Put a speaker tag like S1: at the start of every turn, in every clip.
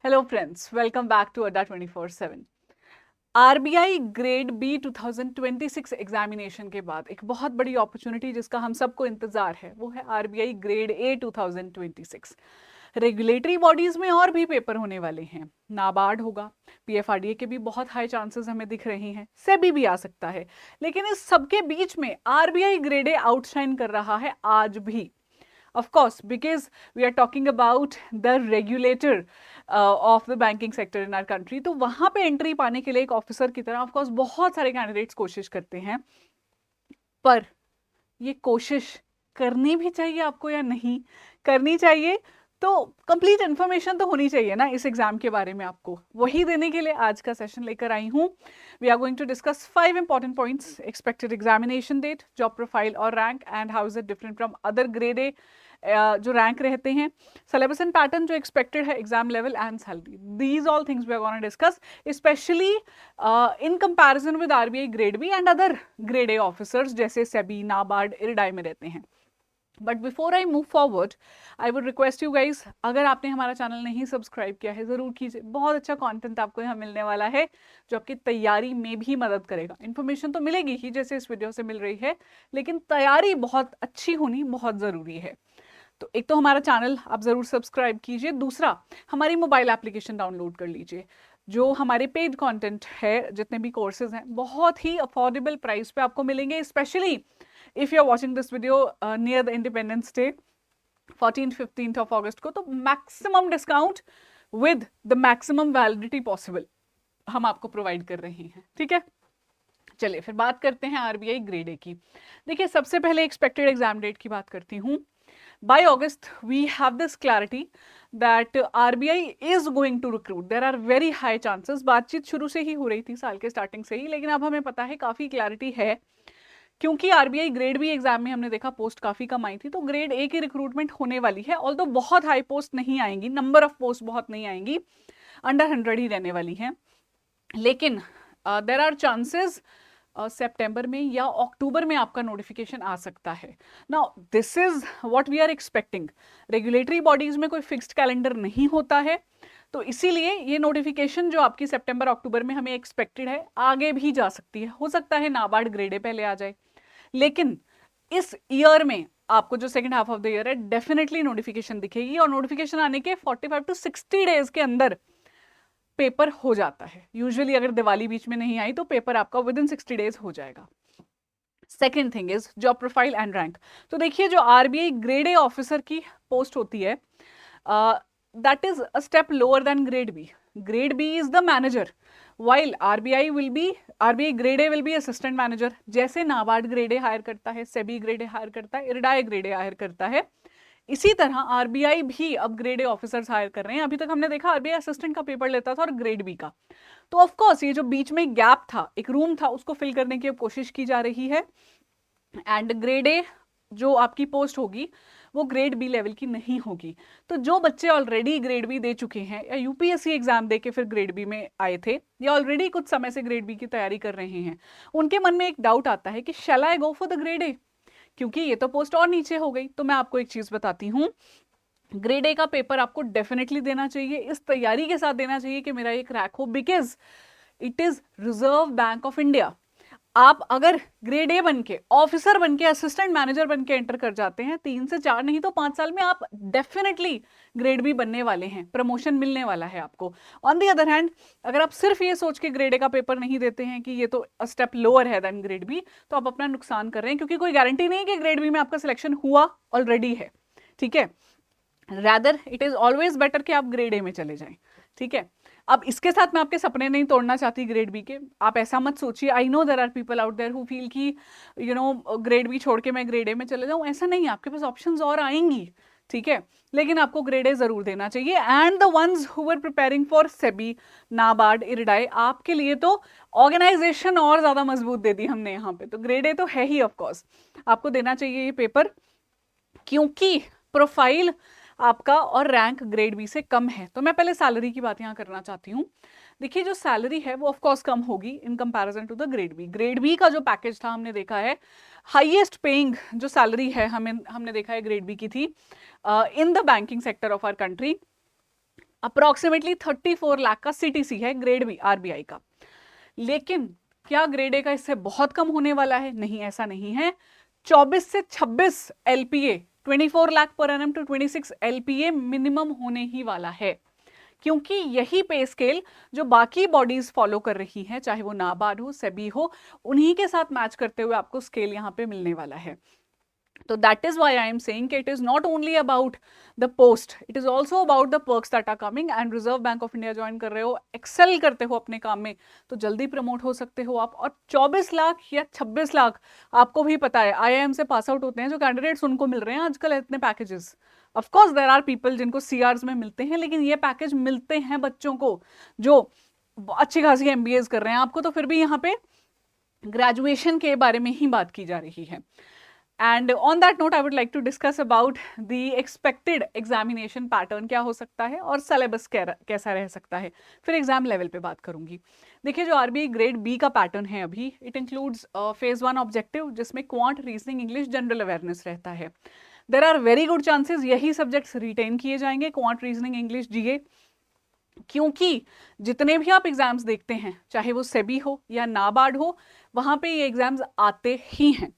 S1: Hello friends, welcome back to Adda 24/7। RBI grade B 2026 examination के बाद एक बहुत बड़ी अपॉर्चुनिटी जिसका हम सबको इंतजार है वो है आरबीआई ग्रेड ए 2026। रेगुलेटरी बॉडीज में और भी पेपर होने वाले हैं। नाबार्ड होगा, पीएफआरडीए के भी बहुत हाई चांसेस हमें दिख रहे हैं, सेबी भी आ सकता है। लेकिन इस सबके बीच में आरबीआई ग्रेड ए आउटशाइन कर रहा है आज भी। Of course, because we are talking about the regulator of the banking sector in our country, तो वहां पे एंट्री पाने के लिए एक ऑफिसर की तरह ऑफ कोर्स बहुत सारे कैंडिडेट्स कोशिश करते हैं, पर ये कोशिश करनी भी चाहिए आपको या नहीं करनी चाहिए, तो कंप्लीट इंफॉर्मेशन तो होनी चाहिए ना इस एग्जाम के बारे में। आपको वही देने के लिए आज का सेशन लेकर आई हूँ। We are going to discuss 5 important points: expected examination date, job profile और rank, and how is it different from other grade A जो रैंक रहते हैं, सिलेबस एंड पैटर्न जो एक्सपेक्टेड है, exam level and salary. These all things we are gonna discuss specially in comparison with RBI grade B and other grade A officers जैसे सेबी, नाबार्ड, इरडाई में रहते हैं। But before I move forward, I would request you guys, अगर आपने हमारा channel नहीं subscribe किया है जरूर कीजिए। बहुत अच्छा कंटेंट आपको यहाँ मिलने वाला है जो आपकी तैयारी में भी मदद करेगा। इन्फॉर्मेशन तो मिलेगी ही जैसे इस वीडियो से मिल रही है, लेकिन तैयारी बहुत अच्छी होनी बहुत ज़रूरी है। तो एक तो हमारा चैनल आप ज़रूर सब्सक्राइब कीजिए, दूसरा हमारी मोबाइल एप्लीकेशन डाउनलोड कर लीजिए। जो हमारे पेड कंटेंट है, जितने भी कोर्सेज हैं, बहुत ही अफोर्डेबल प्राइस पे आपको मिलेंगे। Specially if you are watching this video near the Independence Day 14-15 of August को, तो maximum discount with the maximum validity possible हम आपको प्रोवाइड कर रहे हैं। ठीक है, चलिए फिर बात करते हैं आरबीआई ग्रेड ए की। देखिए, सबसे पहले एक्सपेक्टेड एग्जाम डेट की बात करती हूँ। By August, we have this clarity that RBI is going to recruit. There are very high chances. बातचीत शुरू से ही हो रही थी, साल के स्टार्टिंग से ही, लेकिन अब हमें पता है, काफ़ी क्लैरिटी है, क्योंकि आरबीआई ग्रेड बी एग्जाम में हमने देखा पोस्ट काफ़ी कम आई थी, तो ग्रेड ए की रिक्रूटमेंट होने वाली है। ऑल्दो बहुत हाई पोस्ट नहीं आएंगी, नंबर ऑफ पोस्ट बहुत नहीं आएंगी, अंडर 100 ही रहने वाली हैं, लेकिन देर आर चांसेस सितंबर में या अक्टूबर में आपका नोटिफिकेशन आ सकता है। Now this is what we are expecting. Regulatory bodies में कोई फिक्स्ड कैलेंडर नहीं होता है, तो इसीलिए ये नोटिफिकेशन जो आपकी सितंबर अक्टूबर में हमें एक्सपेक्टेड है, आगे भी जा सकती है। हो सकता है नाबार्ड ग्रेड ए पहले आ जाए, लेकिन इस ईयर में आपको जो second half of the year है, डेफिनेटली नोटिफिकेशन दिखेगी, और नोटिफिकेशन आने के 45 to 60 डेज के अंदर पेपर हो जाता है। यूजुअली अगर दिवाली बीच में नहीं आई तो पेपर आपका विद इन 60 डेज हो जाएगा। Second thing is job profile and rank. तो देखिए, जो आरबीआई ग्रेड ए ऑफिसर की पोस्ट होती है, that is a step lower than grade B. Grade B is the manager, while RBI grade A will be assistant manager. जैसे NABARD grade a higher करता है, SEBI grade a higher करता है, IRDAI grade a higher करता है, इसी तरह आरबीआई भी अब ग्रेड ए ऑफिसर्स हायर कर रहे हैं। अभी तक हमने देखा आरबीआई असिस्टेंट का पेपर लेता था और ग्रेड बी का, तो ऑफ कोर्स ये जो बीच में गैप था, एक रूम था, उसको फिल करने की अब कोशिश की जा रही है। एंड ग्रेड ए जो आपकी पोस्ट होगी वो ग्रेड बी लेवल की नहीं होगी। तो जो बच्चे ऑलरेडी ग्रेड बी दे चुके हैं या यूपीएससी एग्जाम दे के फिर ग्रेड बी में आए थे, या ऑलरेडी कुछ समय से ग्रेड बी की तैयारी कर रहे हैं, उनके मन में एक डाउट आता है कि shall I go for the grade A, क्योंकि ये तो पोस्ट और नीचे हो गई। तो मैं आपको एक चीज बताती हूँ, ग्रेड ए का पेपर आपको डेफिनेटली देना चाहिए, इस तैयारी के साथ देना चाहिए कि मेरा ये क्रैक हो, because it is reserve Bank of India. आप अगर ग्रेड ए बन के, ऑफिसर बन के, असिस्टेंट मैनेजर बन के एंटर कर जाते हैं, 3 से 4 नहीं तो 5 साल में आप डेफिनेटली ग्रेड बी बनने वाले हैं, प्रमोशन मिलने वाला है आपको। ऑन दी अदर हैंड, अगर आप सिर्फ ये सोच के ग्रेड ए का पेपर नहीं देते हैं कि ये तो स्टेप लोअर है देन ग्रेड बी, तो आप अपना नुकसान कर रहे हैं, क्योंकि कोई गारंटी नहीं है कि ग्रेड बी में आपका सिलेक्शन हुआ ऑलरेडी है। ठीक है, rather it is always better कि आप ग्रेड ए में चले जाएं। ठीक है, अब इसके साथ मैं आपके सपने नहीं तोड़ना चाहती ग्रेड बी के, आप ऐसा मत सोचिए। I know there are people out there who feel कि यू नो ग्रेड बी छोड़ के मैं ग्रेड ए में चले जाऊं, ऐसा नहीं है, आपके पास ऑप्शंस और आएंगी। ठीक है, लेकिन आपको ग्रेड ए जरूर देना चाहिए। And the ones who were preparing for SEBI, NABARD, IRDAI, आपके लिए तो ऑर्गेनाइजेशन और ज्यादा मजबूत दे दी हमने यहाँ पे, तो ग्रेड ए तो है ही, ऑफकोर्स आपको देना चाहिए ये पेपर, क्योंकि प्रोफाइल आपका और रैंक ग्रेड बी से कम है। तो मैं पहले सैलरी की बात यहाँ करना चाहती हूँ। देखिए, जो सैलरी है वो ऑफ कोर्स कम होगी in comparison to the grade B. Grade B का जो पैकेज था हमने देखा है, हाईएस्ट पेइंग जो सैलरी है हमने देखा है ग्रेड बी की थी in the banking sector of our country approximately 34 lakh का CTC है ग्रेड बी RBI का। लेकिन क्या ग्रेड ए का इससे बहुत कम होने वाला है? नहीं, ऐसा नहीं है। 24 से 26 LPA, 24 lakh per annum to 26 LPA minimum होने ही वाला है, क्योंकि यही पे स्केल जो बाकी बॉडीज फॉलो कर रही हैं, चाहे वो नाबार्ड हो, सेबी हो, उन्हीं के साथ मैच करते हुए आपको स्केल यहाँ पे मिलने वाला है। तो that is why I am saying कि it is not only about the post, it is also about the perks that are coming. And Reserve Bank of India join कर रहे हो, एक्सेल करते हो अपने काम में, तो जल्दी प्रमोट हो सकते हो आप। और 24 लाख या 26 लाख, आपको भी पता है IIM से पास आउट होते हैं जो कैंडिडेट्स, उनको मिल रहे हैं आजकल इतने packages. Of course there are people जिनको CRs में मिलते हैं, लेकिन ये पैकेज मिलते हैं बच्चों को जो अच्छी खासी MBAs कर रहे हैं। आपको तो फिर भी यहाँ पे ग्रेजुएशन के बारे में ही बात की जा रही है। And on that note, I would like to discuss about the expected examination pattern क्या हो सकता है और syllabus कैसा रह सकता है, फिर एग्जाम लेवल पे बात करूंगी। देखिए, जो RBI ग्रेड बी का पैटर्न है अभी, इट इंक्लूड्स फेज 1 ऑब्जेक्टिव जिसमें quant, reasoning, English, general awareness रहता है। There are very good chances यही सब्जेक्ट्स रिटेन किए जाएंगे, क्वांट, रीजनिंग, इंग्लिश, GA, क्योंकि जितने भी आप एग्जाम्स देखते हैं, चाहे वो सेबी हो या नाबार्ड हो, वहां पे ये एग्जाम्स आते ही हैं।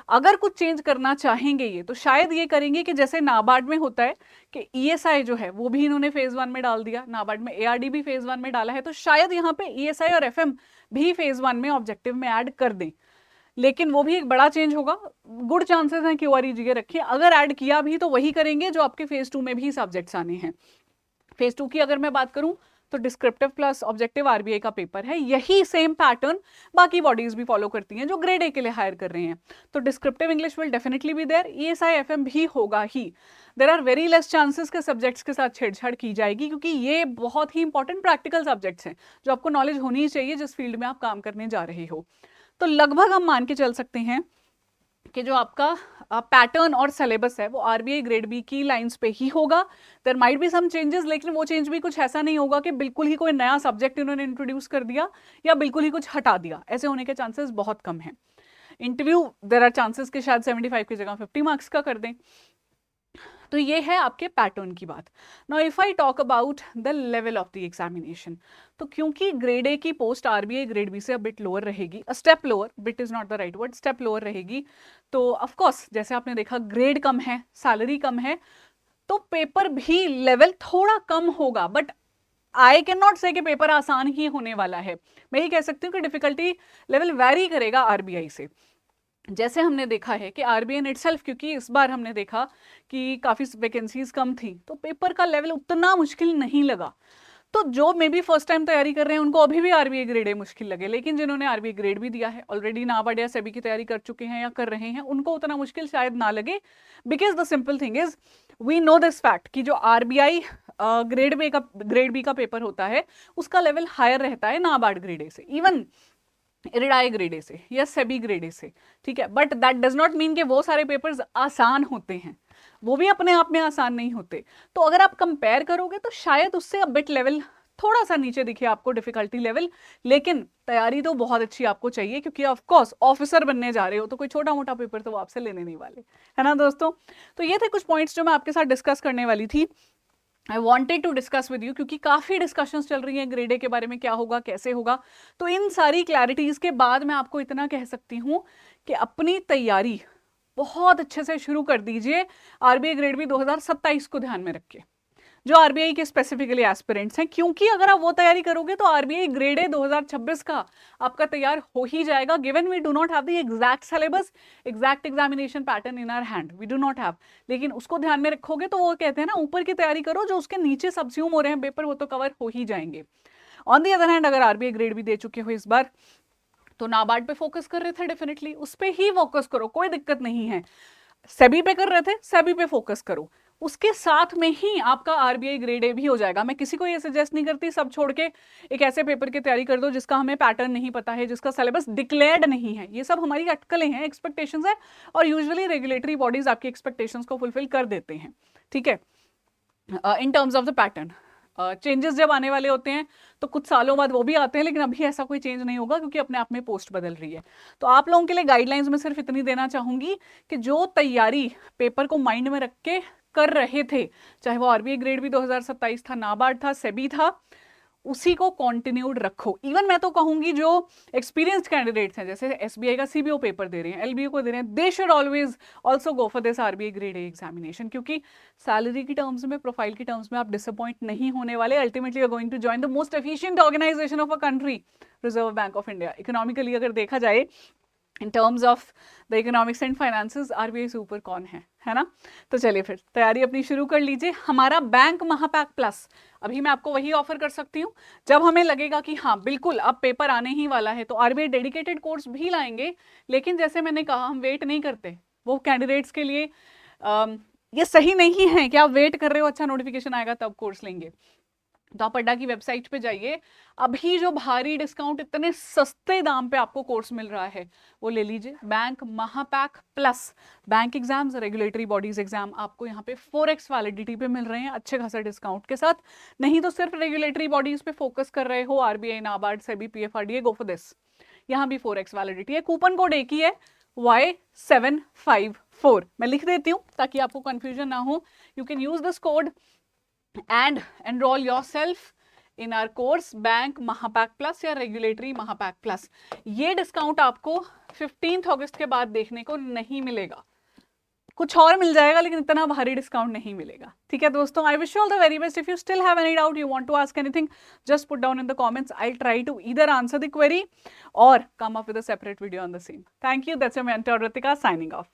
S1: अगर कुछ चेंज करना चाहेंगे ये, तो शायद ये करेंगे कि जैसे नाबार्ड में होता है कि ESI जो है वो भी इन्होंने फेज 1 में डाल दिया, नाबार्ड में ARD भी फेज 1 में डाला है, तो शायद यहाँ पे ESI और FM भी फेज 1 में ऑब्जेक्टिव में ऐड कर दें। लेकिन वो भी एक बड़ा चेंज होगा, गुड चांसेस हैं QRE GA रखिए। अगर ऐड किया भी तो वही करेंगे जो आपके फेज 2 में भी सब्जेक्ट्स आने हैं। फेज 2 की अगर मैं बात करूं तो डिस्क्रिप्टिव प्लस ऑब्जेक्टिव RBI का पेपर है। यही सेम पैटर्न बाकी बॉडीज भी फॉलो करती हैं जो ग्रेड ए के लिए हायर कर रहे हैं। तो descriptive English will definitely be there, ESI FM भी होगा ही। There are very less chances के सब्जेक्ट्स के साथ छेड़छाड़ की जाएगी, क्योंकि ये बहुत ही इंपॉर्टेंट प्रैक्टिकल सब्जेक्ट्स हैं जो आपको नॉलेज होनी चाहिए जिस फील्ड में आप काम करने जा रहे हो। तो लगभग हम मान के चल सकते हैं कि जो आपका पैटर्न और सिलेबस है वो RBI ग्रेड बी की लाइंस पे ही होगा। There might be some changes, लेकिन वो चेंज भी कुछ ऐसा नहीं होगा कि बिल्कुल ही कोई नया सब्जेक्ट इन्होंने इंट्रोड्यूस कर दिया या बिल्कुल ही कुछ हटा दिया। ऐसे होने के चांसेस बहुत कम हैं। इंटरव्यू देयर आर चांसेस कि शायद 75 की जगह 50 मार्क्स का कर दें। तो ये है आपके पैटर्न की बात। Now if I talk about the level of the examination, तो क्योंकि ग्रेड ए की पोस्ट RBI ग्रेड बी से बिट लोअर रहेगी, step lower, bit is not the right word, step lower रहेगी, तो ऑफ कोर्स जैसे आपने देखा ग्रेड कम है, सैलरी कम है, तो पेपर भी लेवल थोड़ा कम होगा। बट आई कैन नॉट से कि पेपर आसान ही होने वाला है। मैं ये कह सकती हूँ कि डिफिकल्टी लेवल वैरी करेगा RBI से। जैसे हमने देखा है कि RBI इटसेल्फ, क्योंकि इस बार हमने देखा कि काफ़ी वैकेंसीज कम थी, तो पेपर का लेवल उतना मुश्किल नहीं लगा। तो जो मे बी फर्स्ट टाइम तैयारी कर रहे हैं उनको अभी भी RBI ग्रेड ए मुश्किल लगे, लेकिन जिन्होंने RBI ग्रेड भी दिया है, ऑलरेडी नाबार्ड या सेबी की तैयारी कर चुके हैं या कर रहे हैं, उनको उतना मुश्किल शायद ना लगे। Because the simple thing is, we know this fact कि जो RBI ग्रेड बी का पेपर होता है उसका लेवल हायर रहता है नाबार्ड ग्रेड ए से, इवन इरिडाई ग्रेड ए से या सेबी ग्रेड ए से, ठीक है। But that does not mean कि वो सारे पेपर्स आसान होते हैं, वो भी अपने आप में आसान नहीं होते। तो अगर आप कंपेयर करोगे तो शायद उससे अब बिट लेवल थोड़ा सा नीचे दिखे आपको, डिफिकल्टी लेवल, लेकिन तैयारी तो बहुत अच्छी आपको चाहिए, क्योंकि ऑफ कोर्स ऑफिसर बनने जा रहे हो, तो कोई छोटा मोटा पेपर तो वो आपसे लेने नहीं वाले, है ना दोस्तों। तो ये थे कुछ पॉइंट्स जो मैं आपके साथ डिस्कस करने वाली थी। I wanted to discuss with you, क्योंकि काफ़ी डिस्कशंस चल रही हैं ग्रेड ए के बारे में, क्या होगा कैसे होगा। तो इन सारी क्लैरिटीज़ के बाद मैं आपको इतना कह सकती हूँ कि अपनी तैयारी बहुत अच्छे से शुरू कर दीजिए RBI ग्रेड बी 2027 को ध्यान में रख के, जो RBI के स्पेसिफिकली एस्पिरेंट्स हैं, क्योंकि अगर आप वो तैयारी करोगे तो RBI ग्रेड ए 2026 का आपका तैयार हो ही जाएगा। Given we do not have the exact syllabus, exact examination pattern in our hand, we do not have, लेकिन उसको ध्यान में रखोगे तो वो कहते हैं ना, ऊपर की तैयारी करो, जो उसके नीचे सब्ज्यूम हो रहे हैं पेपर वो तो कवर हो ही जाएंगे। ऑन दी अदर हैंड, अगर RBI ग्रेड भी दे चुके हो इस बार, तो नाबार्ड पे फोकस कर रहे थे, डेफिनेटली उस पर ही फोकस करो, कोई दिक्कत नहीं है। सेबी पे कर रहे थे, सेबी पे फोकस करो, उसके साथ में ही आपका RBI ग्रेड ए भी हो जाएगा। मैं किसी को ये सजेस्ट नहीं करती सब छोड़ के एक ऐसे पेपर की तैयारी कर दो जिसका हमें पैटर्न नहीं पता है, जिसका सिलेबस डिक्लेयर्ड नहीं है। ये सब हमारी अटकलें हैं, एक्सपेक्टेशंस है, और यूजुअली रेगुलेटरी बॉडीज आपकी एक्सपेक्टेशंस को फुलफिल कर देते हैं, ठीक है, इन terms of the pattern. Changes जब आने वाले होते हैं तो कुछ सालों बाद वो भी आते हैं, लेकिन अभी ऐसा कोई चेंज नहीं होगा, क्योंकि अपने आप में पोस्ट बदल रही है। तो आप लोगों के लिए गाइडलाइंस में सिर्फ इतनी देना चाहूंगी कि जो तैयारी पेपर को माइंड में रख के कर रहे थे, चाहे वो आरबीआई ग्रेड बी 2027 था, नाबार्ड था, सेबी था, उसी को कंटिन्यूड रखो। इवन मैं तो कहूंगी जो एक्सपीरियंस्ड कैंडिडेट्स हैं, जैसे एसबीआई का सीबीओ पेपर दे रहे हैं, एलबीओ को दे रहे हैं, they should always also go for this RBI grade A examination, क्योंकि सैलरी की टर्म्स में, प्रोफाइल की टर्म्स में आप डिसअपॉइंट नहीं होने वाले। Ultimately you are going to join the most efficient organisation of a country, Reserve Bank of India. Economically अगर देखा जाए, in terms of the economics and finances, RBI से ऊपर कौन है ना। तो चलिए फिर तैयारी अपनी शुरू कर लीजिए। हमारा बैंक महापैक प्लस, अभी मैं आपको वही ऑफर कर सकती हूँ जब हमें लगेगा कि हाँ बिल्कुल अब पेपर आने ही वाला है, तो आरबीआई डेडिकेटेड कोर्स भी लाएंगे। लेकिन जैसे मैंने कहा, हम वेट नहीं करते, वो कैंडिडेट्स के लिए ये सही नहीं है कि आप वेट कर रहे हो अच्छा नोटिफिकेशन आएगा तब कोर्स लेंगे। तो आप अड्डा की वेबसाइट पे जाइए, अभी जो भारी डिस्काउंट, इतने सस्ते दाम पे आपको कोर्स मिल रहा है, वो ले लीजिए। Bank Mahapack plus, bank exams, regulatory bodies exam आपको यहाँ पे 4x वैलिडिटी पे मिल रहे हैं अच्छे खासे डिस्काउंट के साथ। नहीं तो सिर्फ रेगुलेटरी बॉडीज पे फोकस कर रहे हो, RBI, NABARD, SEBI, PFRDA, go for this. यहाँ भी 4x वैलिडिटी है। कूपन कोड एक ही है, Y754। मैं लिख देती हूँ ताकि आपको कंफ्यूजन ना हो। You can use this code and enroll yourself in our course bank Mahapack plus या रेगुलेटरी महापैक प्लस। ये डिस्काउंट आपको 15 अगस्त के बाद देखने को नहीं मिलेगा, कुछ और मिल जाएगा लेकिन इतना भारी डिस्काउंट नहीं मिलेगा। ठीक है दोस्तों, I wish you all the very best. If you still have any doubt, you want to ask anything, just put down in the comments. I try to either answer the query or come up with a separate video on the same. Thank you, that's your mentor Ritika signing off.